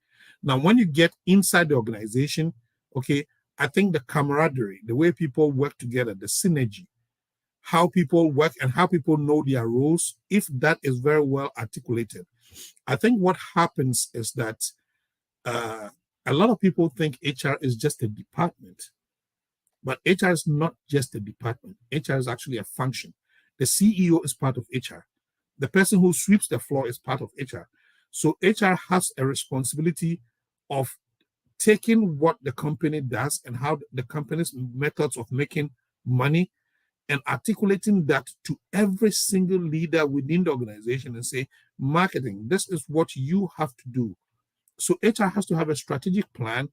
Now, when you get inside the organization, okay, I think the camaraderie, the way people work together, the synergy, how people work and how people know their roles, if that is very well articulated, I think what happens is that a lot of people think HR is just a department. But HR is not just a department. HR is actually a function. The CEO is part of HR. The person who sweeps the floor is part of HR. So HR has a responsibility of taking what the company does and how the company's methods of making money and articulating that to every single leader within the organization and say, marketing, this is what you have to do. So HR has to have a strategic plan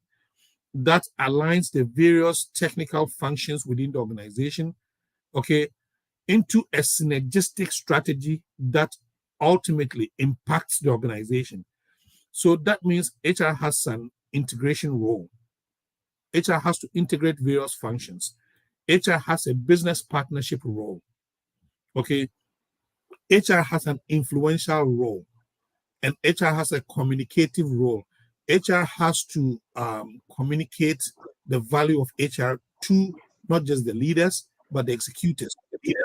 that aligns the various technical functions within the organization, okay, into a synergistic strategy that ultimately impacts the organization. So that means HR has an integration role. HR has to integrate various functions. HR has a business partnership role, okay? HR has an influential role, and HR has a communicative role. HR has to communicate the value of HR to not just the leaders, but the executors,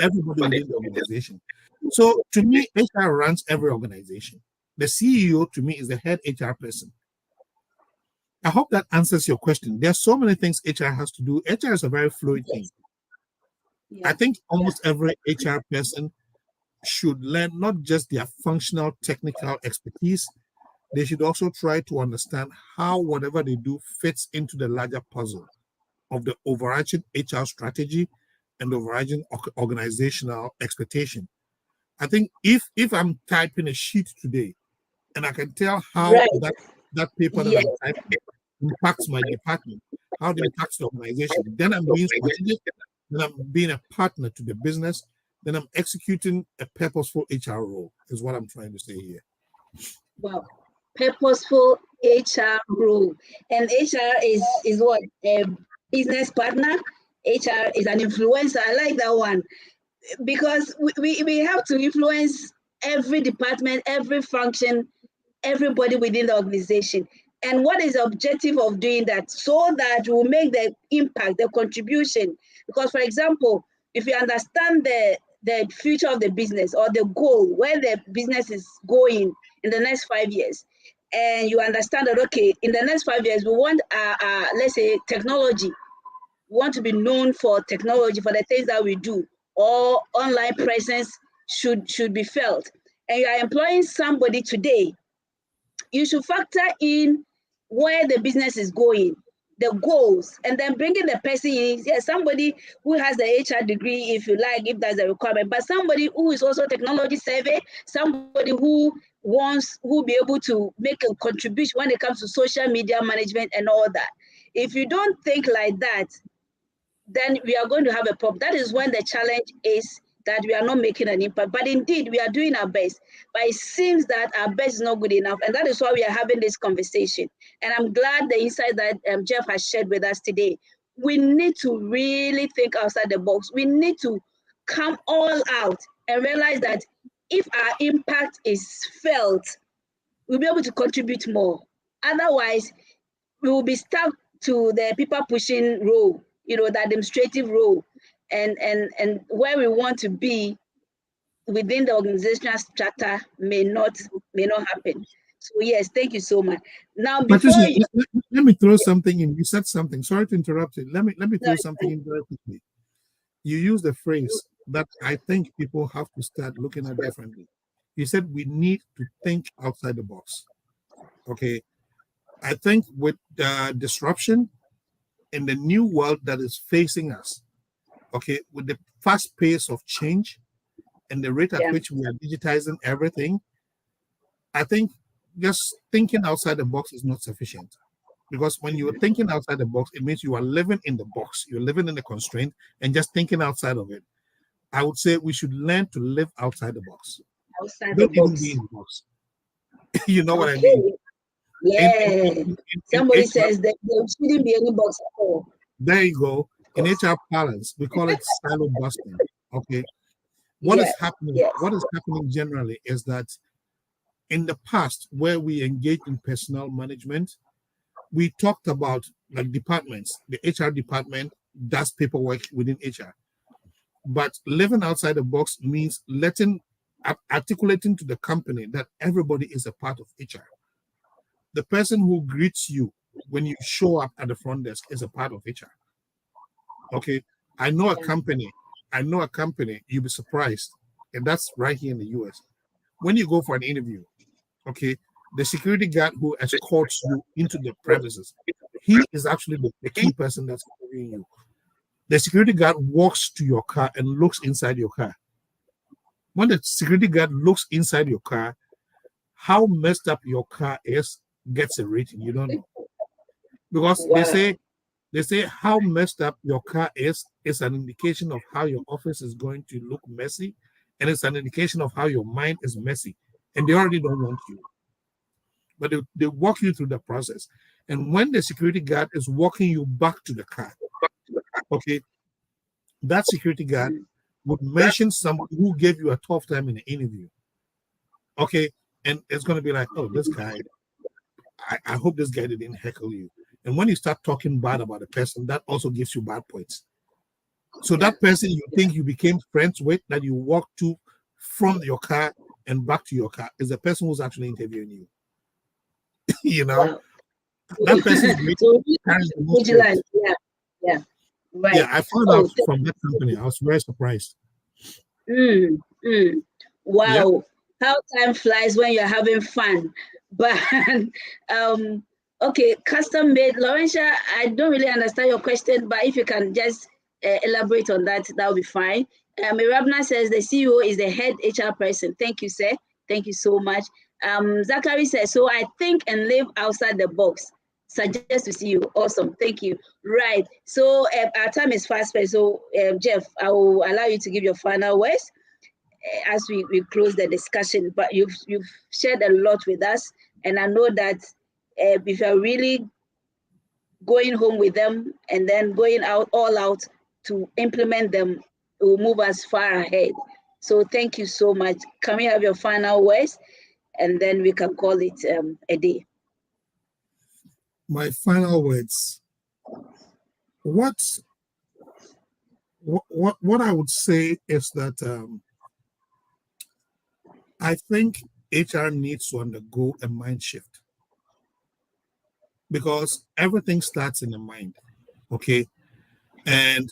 everybody within the organization. So to me, HR runs every organization. The CEO, to me, is the head HR person. I hope that answers your question. There are so many things HR has to do. HR is a very fluid thing. I think almost every HR person should learn not just their functional technical expertise, they should also try to understand how whatever they do fits into the larger puzzle of the overarching HR strategy and the overarching organizational expectation. I think if I'm typing a sheet today and I can tell how that paper that I'm typing impacts my department, how it impacts the organization, then I'm being strategic, then I'm being a partner to the business, then I'm executing a purposeful HR role, is what I'm trying to say here. Wow. Purposeful HR role. And HR is what? A business partner. HR is an influencer. I like that one. Because we have to influence every department, every function, everybody within the organization. And what is the objective of doing that? So that we'll make the impact, the contribution. Because, for example, if you understand the future of the business or the goal, where the business is going in the next 5 years, and you understand that, okay, in the next 5 years, we want, let's say, technology. We want to be known for technology, for the things that we do, or online presence should be felt. And you are employing somebody today, you should factor in where the business is going, the goals, and then bringing the person in. Yes, somebody who has the HR degree, if you like, if that's a requirement, but somebody who is also technology savvy, somebody who be able to make a contribution when it comes to social media management and all that. If you don't think like that, then we are going to have a problem. That is when the challenge is that we are not making an impact. But indeed, we are doing our best. But it seems that our best is not good enough. And that is why we are having this conversation. And I'm glad the insight that Jeff has shared with us today. We need to really think outside the box. We need to come all out and realize that if our impact is felt, we'll be able to contribute more. Otherwise, we will be stuck to the people pushing role, the administrative role, and where we want to be within the organizational strata may not happen. So yes, thank you so much. Now, before Patricia, let me throw something in. You said something. Sorry to interrupt you. Let me throw something in very quickly. You used a phrase that I think people have to start looking at differently. You said we need to think outside the box. Okay. I think with disruption in the new world that is facing us, okay, with the fast pace of change and the rate at which we are digitizing everything, I think just thinking outside the box is not sufficient. Because when you're thinking outside the box, it means you are living in the box, you're living in the constraint and just thinking outside of it. I would say we should learn to live outside the box. Don't even be in the box. You know what I mean? Yeah. Somebody says that there shouldn't be any box at all. There you go. In HR parlance, we call it silo busting. Okay. What is happening? What is happening generally is that in the past, where we engaged in personnel management, we talked about like departments. The HR department does paperwork within HR. But living outside the box means articulating to the company that everybody is a part of HR. The person who greets you when you show up at the front desk is a part of HR. Okay. I know a company, you'll be surprised. And that's right here in the US. When you go for an interview, okay, the security guard who escorts you into the premises, he is actually the key person that's interviewing you. The security guard walks to your car and looks inside your car. When the security guard looks inside your car, how messed up your car is gets a rating. You don't know. Because they say how messed up your car is an indication of how your office is going to look messy, and it's an indication of how your mind is messy. And they already don't want you. But they walk you through the process. And when the security guard is walking you back to the car, okay, that security guard would mention somebody who gave you a tough time in the interview. Okay, and it's going to be like, oh, this guy, I hope this guy didn't heckle you. And when you start talking bad about a person, that also gives you bad points. So that person you think you became friends with, that you walk to from your car and back to your car, is the person who's actually interviewing you. You know, wow. That person's carries the most weight. Yeah, right. Yeah, I found out from that company. I was very surprised. Wow, Yeah. how time flies when you're having fun. But okay, custom made, Laurentia, I don't really understand your question, but if you can just elaborate on that, that will be fine. Mirabna says the CEO is the head HR person. Thank you, sir. Thank you so much. Zachary says, so I think and live outside the box. Suggest to see you. Awesome. Thank you. Right. So our time is fast spent. So Jeff, I will allow you to give your final words as we close the discussion. But you've shared a lot with us. And I know that if you're really going home with them and then going out all out to implement them, it will move us far ahead. So thank you so much. Can we have your final words? And then we can call it a day. My final words. What I would say is that I think HR needs to undergo a mind shift, because everything starts in the mind. Okay. And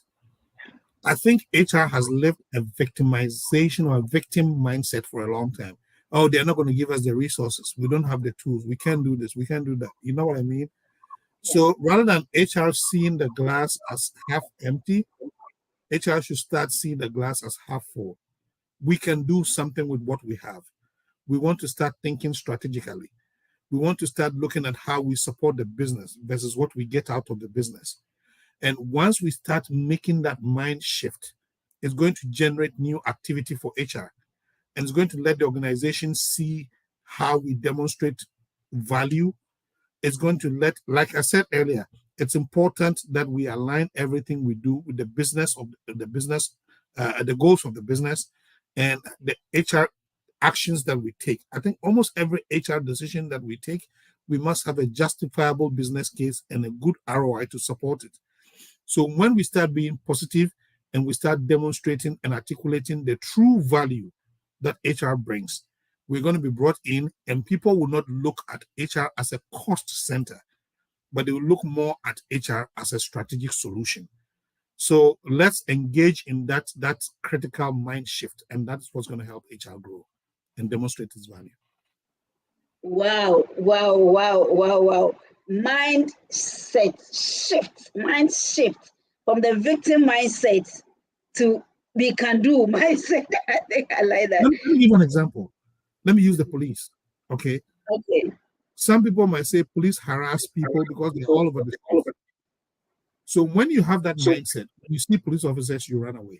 I think HR has lived a victimization or a victim mindset for a long time. Oh, they're not going to give us the resources. We don't have the tools. We can't do this. We can't do that. You know what I mean? So rather than HR seeing the glass as half empty, HR should start seeing the glass as half full. We can do something with what we have. We want to start thinking strategically. We want to start looking at how we support the business versus what we get out of the business. And once we start making that mind shift, it's going to generate new activity for HR. And it's going to let the organization see how we demonstrate value. It's going to let, like I said earlier, it's important that we align everything we do with the business of the business, the goals of the business, and the HR actions that we take. I think almost every HR decision that we take, we must have a justifiable business case and a good ROI to support it. So when we start being positive and we start demonstrating and articulating the true value that HR brings, we're going to be brought in, and people will not look at HR as a cost center, but they will look more at HR as a strategic solution. So let's engage in that critical mind shift, and that's what's going to help HR grow and demonstrate its value. Wow, wow, wow, wow, wow. Mindset shift from the victim mindset to we can do mindset. I think I like that. Let me give an example. Let me use the police. Okay. Okay. Some people might say police harass people because they're all over the street. So when you have that mindset, when you see police officers, you run away.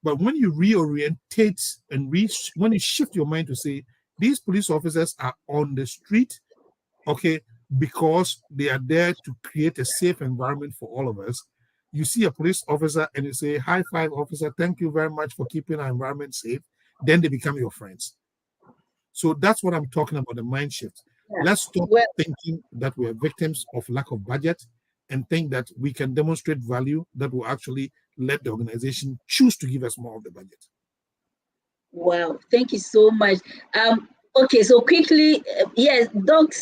But when you reorientate and when you shift your mind to say, these police officers are on the street, okay, because they are there to create a safe environment for all of us. You see a police officer and you say, high five, officer, thank you very much for keeping our environment safe. Then they become your friends. So that's what I'm talking about, the mind shift. Yeah. Let's stop thinking that we are victims of lack of budget and think that we can demonstrate value that will actually let the organization choose to give us more of the budget. Wow, thank you so much. Okay, so quickly, yes, Doug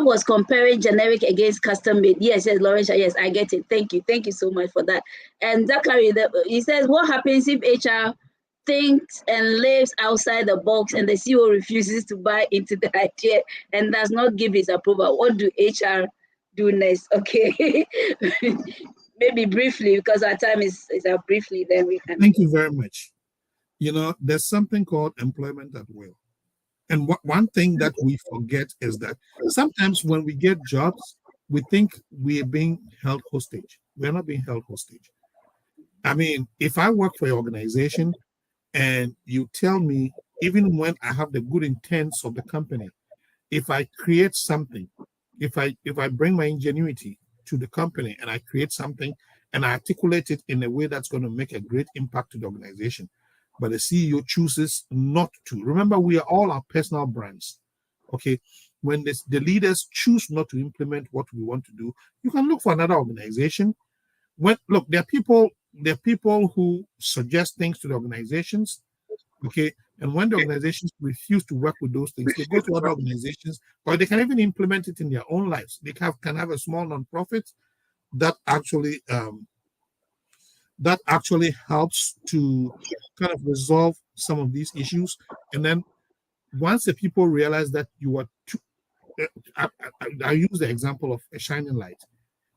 was comparing generic against custom made. Yes, Laurentia, yes, I get it. Thank you so much for that. And Zachary, he says, what happens if HR thinks and lives outside the box and the CEO refuses to buy into the idea and does not give his approval? What do HR do next? Okay, maybe briefly, because our time is up briefly, then we can. Thank you very much. You know, there's something called employment at will. And one thing that we forget is that sometimes when we get jobs, we think we are being held hostage. We're not being held hostage. I mean, if I work for an organization and you tell me, even when I have the good intents of the company, if I create something, if I bring my ingenuity to the company and I create something and I articulate it in a way that's going to make a great impact to the organization, but the CEO chooses not to. Remember, we are all our personal brands. Okay. When the leaders choose not to implement what we want to do, you can look for another organization. There are people who suggest things to the organizations. Okay. And when the organizations refuse to work with those things, they go to other organizations, or they can even implement it in their own lives. They can have a small nonprofit that actually helps to kind of resolve some of these issues. And then once the people realize that you are I use the example of a shining light.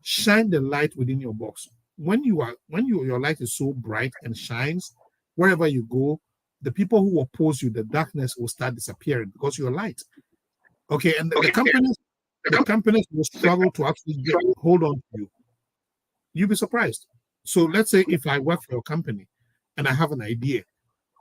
Shine the light within your box. When your light is so bright and shines, wherever you go, the people who oppose you, the darkness will start disappearing because you're light. Okay, and the companies will struggle to actually hold on to you. You'll be surprised. So let's say if I work for a company and I have an idea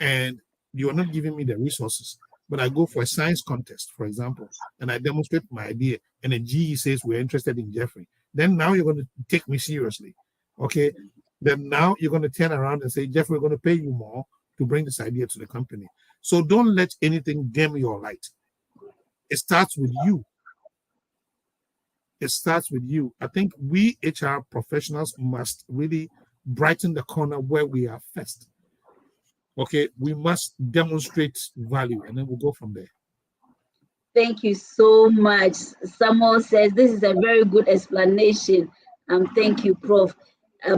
and you are not giving me the resources, but I go for a science contest, for example, and I demonstrate my idea and a GE says we're interested in Jeffrey, then now you're going to take me seriously. Okay. Then now you're going to turn around and say, Jeffrey, we're going to pay you more to bring this idea to the company. So don't let anything dim your light. It starts with you. It starts with you. I think we HR professionals must really brighten the corner where we are first. Okay, we must demonstrate value, and then we'll go from there. Thank you so much. Samuel says this is a very good explanation. Thank you, Prof.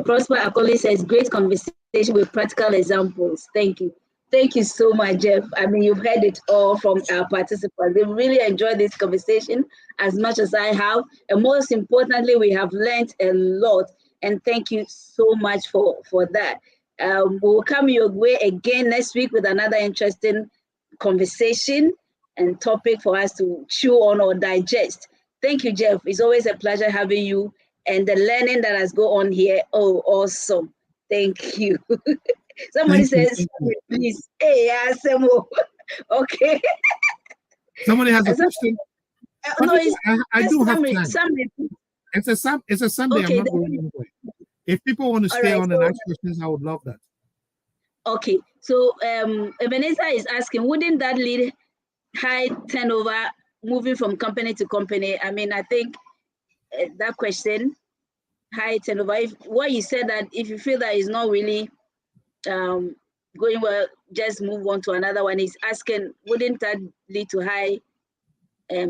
Prosper Akoli says great conversation with practical examples. Thank you. Thank you so much, Jeff. I mean, you've heard it all from our participants. They really enjoyed this conversation as much as I have. And most importantly, we have learned a lot. And thank you so much for that. We'll come your way again next week with another interesting conversation and topic for us to chew on or digest. Thank you, Jeff. It's always a pleasure having you, and the learning that has gone on here. Oh, awesome. Thank you. Somebody says, please. Hey, Asemo. Okay. Somebody has a question. No, I do have time. It's a Sunday. Okay, I'm not going anywhere. If people want to stay on and ask questions, I would love that. Okay. So Ebenezer is asking, wouldn't that lead high turnover moving from company to company? I mean, I think that question, high turnover, what you said, that if you feel that it's not really going well, just move on to another one. He's asking, wouldn't that lead to high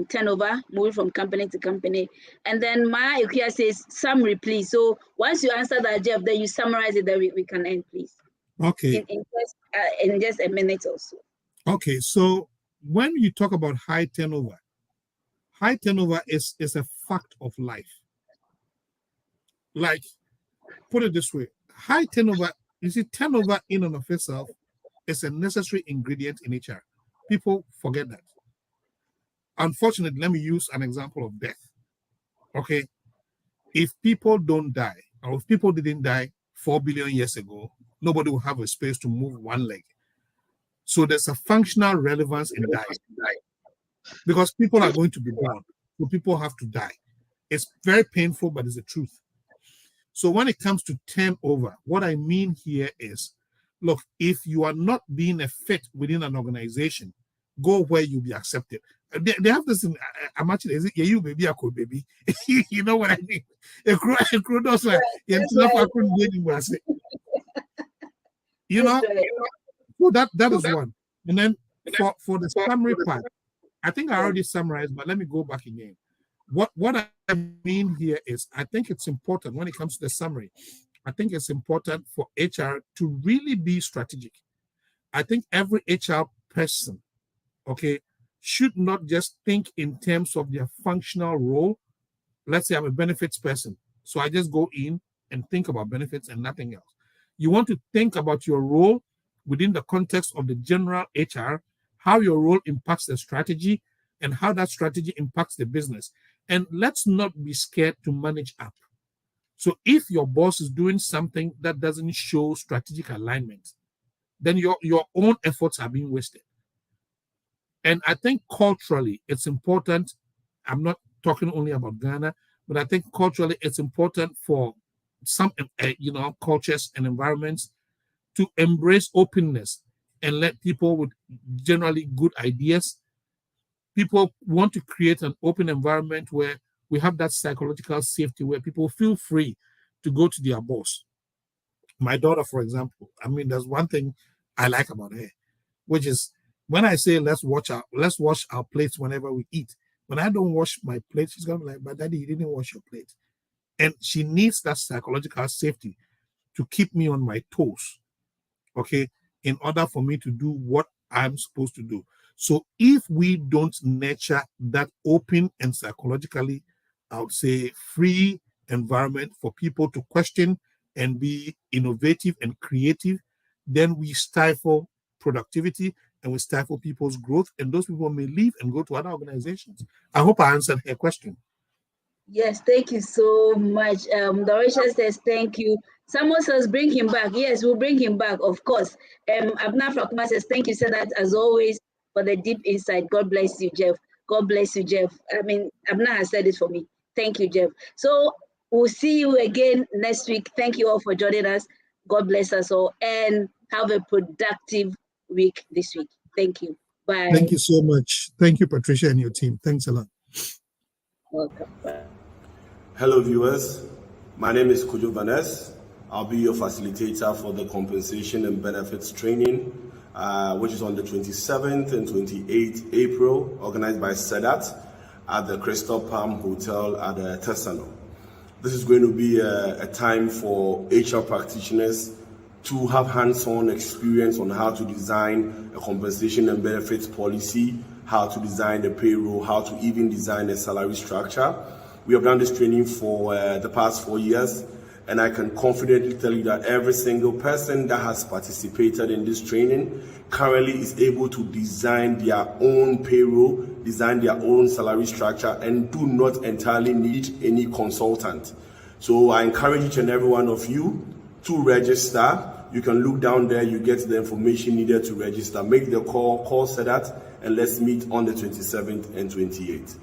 turnover moving from company to company? And then Maya Ikuya says, summary, please. So once you answer that, Jeff, then you summarize it, then we can end, please. Okay. In just a minute or so. Okay, so when you talk about high turnover is a fact of life. Like, put it this way, high turnover, you see, turnover in and of itself is a necessary ingredient in HR. People forget that. Unfortunately, let me use an example of death. Okay, if people don't die, or if people didn't die 4 billion years ago, nobody will have a space to move one leg. So there's a functional relevance in dying, because people are going to be born, so people have to die. It's very painful, but it's the truth. So when it comes to turnover, what I mean here is, look, if you are not being a fit within an organization, go where you'll be accepted. They have this in, I'm actually, is it you baby, I could baby? You know what I mean? You know, so that is one. And then for the summary part, I think I already summarized, but let me go back again. What I mean here is, I think it's important when it comes to the summary. I think it's important for HR to really be strategic. I think every HR person, okay, should not just think in terms of their functional role. Let's say I'm a benefits person, so I just go in and think about benefits and nothing else. You want to think about your role within the context of the general HR, how your role impacts the strategy, and how that strategy impacts the business. And let's not be scared to manage up. So if your boss is doing something that doesn't show strategic alignment, then your own efforts are being wasted. And I think culturally, it's important. I'm not talking only about Ghana, but I think culturally, it's important for some, cultures and environments to embrace openness and let people with generally good ideas. People want to create an open environment where we have that psychological safety, where people feel free to go to their boss. My daughter, for example, I mean, there's one thing I like about her, which is when I say let's wash our plates whenever we eat. When I don't wash my plate, she's gonna be like, "But Daddy, you didn't wash your plate." And she needs that psychological safety to keep me on my toes, okay, in order for me to do what I'm supposed to do. So if we don't nurture that open and psychologically, I would say, free environment for people to question and be innovative and creative, then we stifle productivity and we stifle people's growth, and those people may leave and go to other organizations. I hope I answered her question. Yes, thank you so much. Dorisha says thank you. Someone says bring him back. Yes, we'll bring him back, of course. Abna Fakuma says thank you, so that as always, for the deep insight. God bless you, Jeff. God bless you, Jeff. I mean, Abna has said it for me. Thank you, Jeff. So we'll see you again next week. Thank you all for joining us. God bless us all. And Have a productive week this week. Thank you. Bye. Thank you so much. Thank you, Patricia, and your team. Thanks a lot. Welcome. Bye. Hello, viewers. My name is Kojo Vaness. I'll be your facilitator for the compensation and benefits training, which is on the 27th and 28th April, organized by SEDAT at the Crystal Palm Hotel at Tesano. This is going to be a time for HR practitioners to have hands-on experience on how to design a compensation and benefits policy, how to design the payroll, how to even design a salary structure. We have done this training for the past 4 years, and I can confidently tell you that every single person that has participated in this training currently is able to design their own payroll, design their own salary structure, and do not entirely need any consultant. So I encourage each and every one of you to register. You can look down there, you get the information needed to register. Make the call SEDAT, and let's meet on the 27th and 28th.